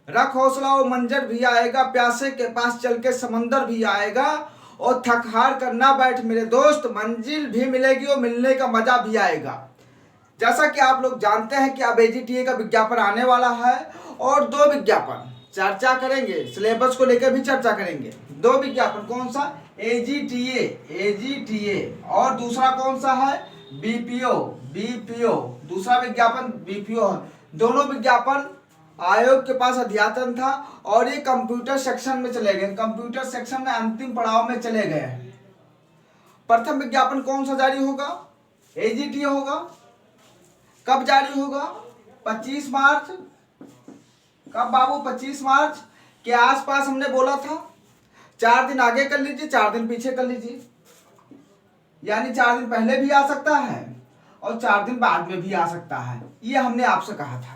रख हौसला वो मंजर भी आएगा, प्यासे के पास चल के समंदर भी आएगा, और थक हार कर ना बैठ मेरे दोस्त, मंजिल भी मिलेगी और मिलने का मजा भी आएगा। जैसा कि आप लोग जानते हैं कि अब एजीटीए का विज्ञापन आने वाला है, और दो विज्ञापन चर्चा करेंगे, सिलेबस को लेकर भी चर्चा करेंगे। दो विज्ञापन, कौन सा? एजीटीए, और दूसरा कौन सा है? बीपीओ, दूसरा विज्ञापन बीपीओ है। दोनों विज्ञापन आयोग के पास अध्यातन था और ये कंप्यूटर सेक्शन में चले गए, कंप्यूटर सेक्शन में अंतिम पड़ाव में चले गए। प्रथम विज्ञापन कौन सा जारी होगा? एजीटीए होगा। कब जारी होगा? 25 मार्च। कब बाबू? 25 मार्च के आसपास हमने बोला था। 4 दिन आगे कर लीजिए, 4 दिन पीछे कर लीजिए, यानी 4 दिन पहले भी आ सकता है और 4 दिन बाद में भी आ सकता है, ये हमने आपसे कहा था।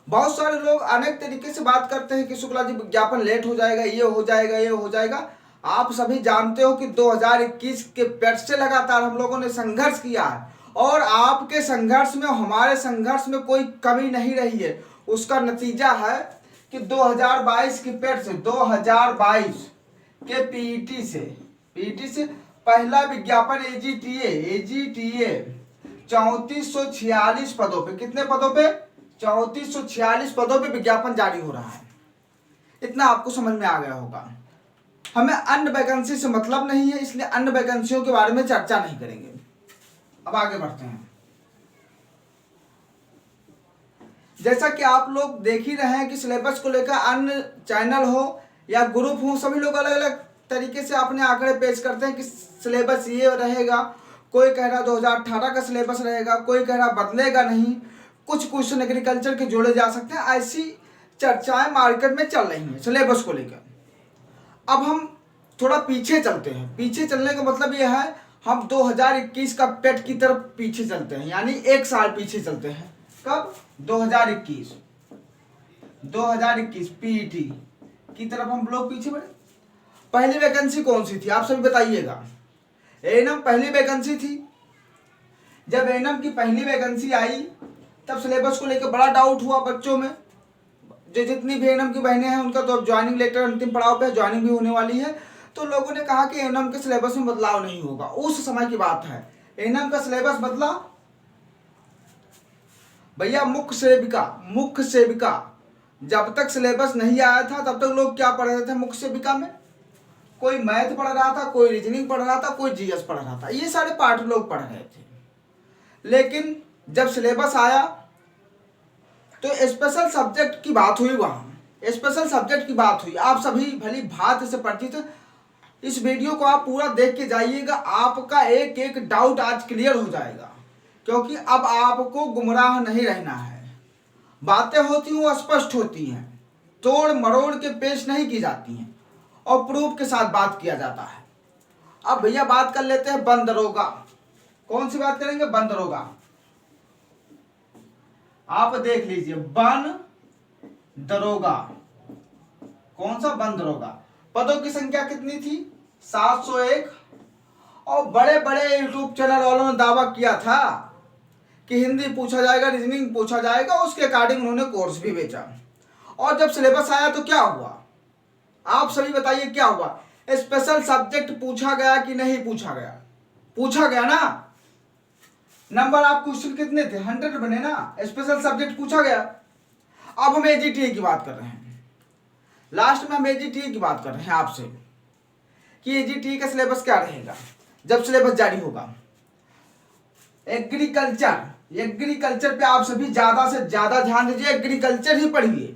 बहुत सारे लोग अनेक तरीके से बात करते हैं कि शुक्ला जी विज्ञापन लेट हो जाएगा, ये हो जाएगा, ये हो जाएगा। आप सभी जानते हो कि 2021 के पेट से लगातार हम लोगों ने संघर्ष किया है, और आपके संघर्ष में, हमारे संघर्ष में कोई कमी नहीं रही है। उसका नतीजा है कि 2022 के पेट से, 2022 के पीईटी से पहला विज्ञापन एजीटीए 3446 पदों पे, कितने पदों पे? 3446 पदों पे विज्ञापन जारी हो रहा है। इतना आपको समझ में आ गया होगा। हमें अन्य वैकेंसी से मतलब नहीं है, इसलिए अन्य वैकेंसियों के बारे में चर्चा नहीं करेंगे। अब आगे बढ़ते हैं। जैसा कि आप लोग देख ही रहे हैं कि सिलेबस को लेकर अन्य चैनल हो या ग्रुप हो, सभी लोग अलग अलग तरीके से अपने आंकड़े पेश करते हैं कि सिलेबस ये रहेगा। कोई कह रहा 2018 का सिलेबस रहेगा, कोई कह रहा बदलेगा नहीं, कुछ क्वेश्चन एग्रीकल्चर के जोड़े जा सकते हैं। ऐसी चर्चाएं मार्केट में चल रही हैं सिलेबस को लेकर। अब हम थोड़ा पीछे चलते हैं। पीछे चलने का मतलब यह है, हम 2021 का पेट की तरफ पीछे चलते हैं, यानी 1 साल पीछे चलते हैं। कब? 2021 पीईटी की तरफ हम लोग पीछे बढ़े। पहली वैकेंसी कौन सी थी, आप सभी बताइएगा? एएनएम पहली वैकेंसी थी। जब एएनएम की पहली वैकेंसी आई तब सिलेबस को लेकर बड़ा डाउट हुआ बच्चों में। जो जितनी भी एएनएम की बहनें हैं उनका तो अब ज्वाइनिंग लेटर अंतिम पड़ाव पे, ज्वाइनिंग भी होने वाली है। तो लोगों ने कहा कि एएनएम के सिलेबस में बदलाव नहीं होगा। उस समय की बात है। एएनएम का सिलेबस बदला भैया। मुख्य सेविका जब तक सिलेबस नहीं आया था तब तक लोग क्या पढ़ रहे थे? मुख्य सेविका में कोई मैथ पढ़ रहा था, कोई रीजनिंग पढ़ रहा था, कोई जीएस पढ़ रहा था, ये सारे पार्ट लोग पढ़ रहे थे। लेकिन जब सिलेबस आया तो स्पेशल सब्जेक्ट की बात हुई। वहाँ स्पेशल सब्जेक्ट की बात हुई। आप सभी भली भांति से परिचित हैं। इस वीडियो को आप पूरा देख के जाइएगा, आपका एक एक डाउट आज क्लियर हो जाएगा, क्योंकि अब आपको गुमराह नहीं रहना है। बातें होती हैं वो स्पष्ट होती हैं, तोड़ मरोड़ के पेश नहीं की जाती हैं, और प्रूफ के साथ बात किया जाता है। अब भैया बात कर लेते हैं वन दरोगा। कौन सी बात करेंगे? वन दरोगा। आप देख लीजिए, वन दरोगा। कौन सा? वन दरोगा। पदों की संख्या कितनी थी? 701। और बड़े बड़े यूट्यूब चैनल वालों ने दावा किया था कि हिंदी पूछा जाएगा, रीजनिंग पूछा जाएगा, उसके अकॉर्डिंग उन्होंने कोर्स भी बेचा। और जब सिलेबस आया तो क्या हुआ? आप सभी बताइए क्या हुआ? स्पेशल सब्जेक्ट पूछा गया कि नहीं पूछा गया? पूछा गया ना। नंबर आप क्वेश्चन कितने थे? 100 बने ना। स्पेशल सब्जेक्ट पूछा गया। अब हम एजीटीए की बात कर रहे हैं। लास्ट में हम एजीटीए की बात कर रहे हैं आपसे कि एजीटीए का सिलेबस क्या रहेगा जब सिलेबस जारी होगा। एग्रीकल्चर पे आप सभी ज्यादा से ज्यादा ध्यान दीजिए। एग्रीकल्चर ही पढ़िए।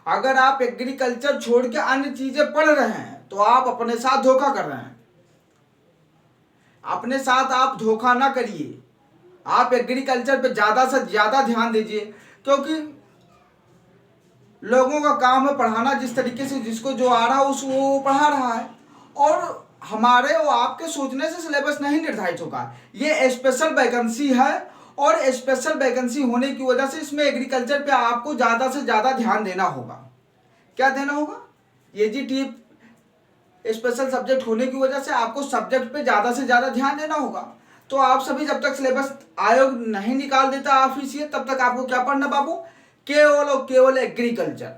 अगर आप एग्रीकल्चर छोड़ के अन्य चीजें पढ़ रहे हैं तो आप अपने साथ धोखा कर रहे हैं। अपने साथ आप धोखा ना करिए। आप एग्रीकल्चर पे ज्यादा से ज्यादा ध्यान दीजिए, क्योंकि लोगों का काम है पढ़ाना। जिस तरीके से जिसको जो आ रहा है वो पढ़ा रहा है, और हमारे और आपके सोचने से सिलेबस नहीं निर्धारित होगा। ये स्पेशल वैकेंसी है, और स्पेशल वैकेंसी होने की वजह से इसमें एग्रीकल्चर पे आपको ज़्यादा से ज़्यादा ध्यान देना होगा। क्या देना होगा? एजीटी स्पेशल सब्जेक्ट होने की वजह से आपको सब्जेक्ट पे ज़्यादा से ज़्यादा ध्यान देना होगा। तो आप सभी जब तक सिलेबस आयोग नहीं निकाल देता ऑफिशियल, तब तक आपको क्या पढ़ना बाबू? केवल और केवल एग्रीकल्चर।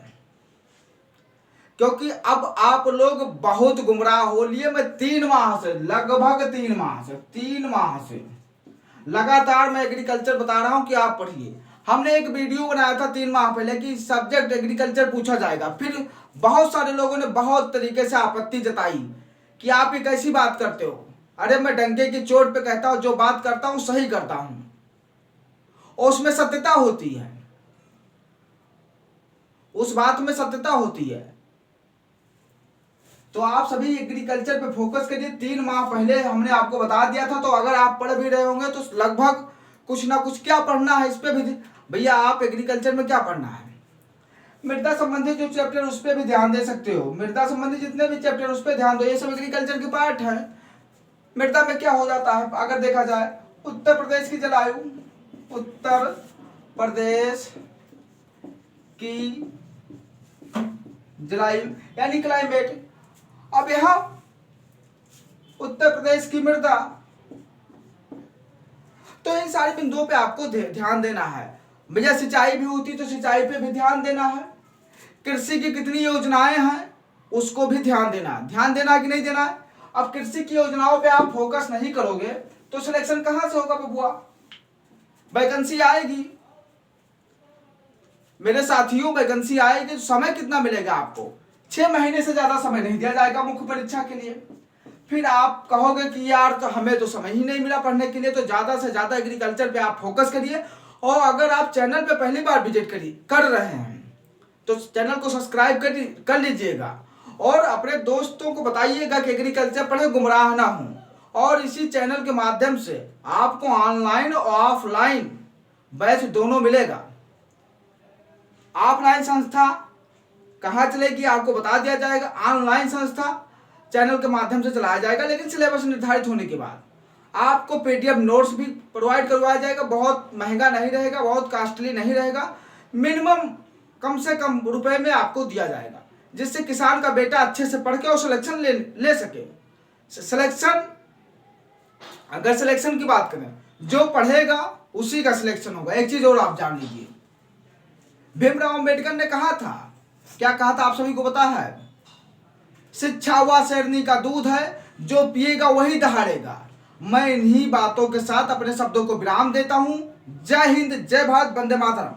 क्योंकि अब आप लोग बहुत गुमराह हो लिए। मैं 3 माह से, लगभग 3 माह से लगातार मैं एग्रीकल्चर बता रहा हूं कि आप पढ़िए। हमने एक वीडियो बनाया था 3 माह पहले कि सब्जेक्ट एग्रीकल्चर पूछा जाएगा। फिर बहुत सारे लोगों ने बहुत तरीके से आपत्ति जताई कि आप ये कैसी बात करते हो। अरे मैं डंके की चोट पे कहता हूं, जो बात करता हूं सही करता हूं और उसमें सत्यता होती है, उस बात में सत्यता होती है। तो आप सभी एग्रीकल्चर पे फोकस करिए। 3 माह पहले हमने आपको बता दिया था, तो अगर आप पढ़ भी रहे होंगे तो लगभग कुछ ना कुछ क्या पढ़ना है इस पे भी। भैया आप एग्रीकल्चर में क्या पढ़ना है, मृदा संबंधी जो चैप्टर उस पर भी ध्यान दे सकते हो। मृदा संबंधी जितने भी चैप्टर उस पर ध्यान दो, ये सब एग्रीकल्चर के पार्ट है। मृदा में क्या हो जाता है अगर देखा जाए, उत्तर प्रदेश की जलवायु, उत्तर प्रदेश की जलवायु यानी क्लाइमेट। अब यहां उत्तर प्रदेश की मृदा, तो इन सारे बिंदुओं पे आपको ध्यान देना है। भैया सिंचाई भी होती तो सिंचाई पे भी ध्यान देना है। कृषि की कितनी योजनाएं हैं उसको भी ध्यान देना है कि नहीं देना है। अब कृषि की योजनाओं पे आप फोकस नहीं करोगे तो सिलेक्शन कहां से होगा बबुआ, वैकेंसी आएगी मेरे साथियों, वैकेंसी आएगी तो समय कितना मिलेगा आपको, 6 महीने से ज्यादा समय नहीं दिया जाएगा मुख्य परीक्षा के लिए। फिर आप कहोगे कि यार तो हमें तो समय ही नहीं मिला पढ़ने के लिए। तो ज्यादा से ज्यादा एग्रीकल्चर पे आप फोकस करिए। और अगर आप चैनल पे पहली बार विजिट कर रहे हैं तो चैनल को सब्सक्राइब कर लीजिएगा और अपने दोस्तों को बताइएगा कि एग्रीकल्चर पढ़े, गुमराह ना हो। और इसी चैनल के माध्यम से आपको ऑनलाइन और ऑफलाइन बैच दोनों मिलेगा। ऑफलाइन संस्था कहाँ चलेगी आपको बता दिया जाएगा, ऑनलाइन संस्था चैनल के माध्यम से चलाया जाएगा, लेकिन सिलेबस निर्धारित होने के बाद आपको पीडीएफ नोट्स भी प्रोवाइड करवाया जाएगा। बहुत महंगा नहीं रहेगा, बहुत कॉस्टली नहीं रहेगा, मिनिमम कम से कम रुपए में आपको दिया जाएगा, जिससे किसान का बेटा अच्छे से पढ़ के और सिलेक्शन ले सके। सिलेक्शन, अगर सिलेक्शन की बात करें, जो पढ़ेगा उसी का सिलेक्शन होगा। एक चीज और आप जान लीजिए, भीमराव अंबेडकर ने कहा था, क्या कहा था आप सभी को पता है, शिक्षा वह शेरनी का दूध है, जो पिएगा वही दहाड़ेगा। मैं इन्हीं बातों के साथ अपने शब्दों को विराम देता हूं। जय हिंद, जय भारत, वंदे मातरम।